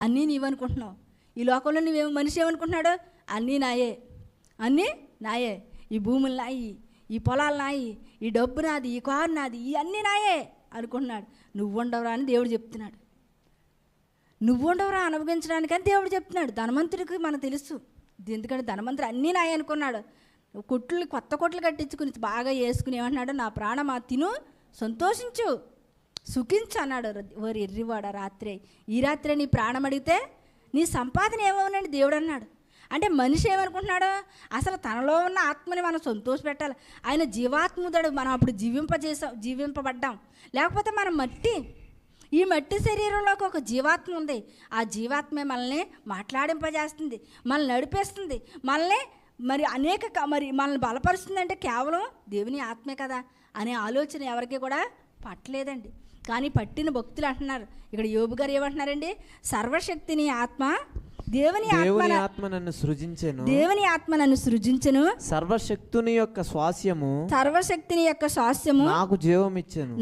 అన్నీ నీవనుకుంటున్నావు. ఈ లోకంలో నువ్వేమో మనిషి ఏమనుకుంటున్నాడు? అన్నీ నాయే, అన్నీ నాయే, ఈ భూములు నాయి, ఈ పొలాలు నాయి, ఈ డబ్బు నాది, ఈ కారు నాది, ఈ అన్నీ నాయే అనుకుంటున్నాడు. నువ్వు ఉండవరా అని దేవుడు చెప్తున్నాడు. నువ్వు ఉండవరా అనుభవించడానికని దేవుడు చెప్తున్నాడు. ధనవంతుడికి మనకు తెలుసు, ఎందుకంటే ధనవంతుడు అన్నీ నాయే అనుకున్నాడు. కొట్లు, కొత్త కొట్లు కట్టించుకుని బాగా వేసుకుని ఏమంటున్నాడు? నా ప్రాణమా తిను సంతోషించు సుఖించు అన్నాడు. ఓరి ఎర్రివాడ, రాత్రే ఈ రాత్రే నీ ప్రాణం అడిగితే నీ సంపాదన ఏమవునండి దేవుడు అన్నాడు. అంటే మనిషి ఏమనుకుంటున్నాడు? అసలు తనలో ఉన్న ఆత్మని మనం సంతోషపెట్టాలి. ఆయన జీవాత్ముడు. మనం అప్పుడు జీవింపబడ్డాం. లేకపోతే మనం మట్టి, ఈ మట్టి శరీరంలోకి ఒక జీవాత్మ ఉంది. ఆ జీవాత్మే మనల్ని మాట్లాడింపజేస్తుంది, మనల్ని నడిపేస్తుంది, మనల్ని మనల్ని బలపరుస్తుందంటే కేవలం దేవుని ఆత్మే కదా అనే ఆలోచన ఎవరికి కూడా పట్టలేదండి. కానీ పట్టిన భక్తులు అంటున్నారు. ఇక్కడ యోబు గారు ఏమంటున్నారండి? సర్వశక్తిని ఆత్మ, దేవుని ఆత్మ నన్ను సృజించెను, దేవుని ఆత్మ నన్ను సృజించెను, సర్వశక్తుని యొక్క స్వాస్యము నాకు జీవమిచ్చెను.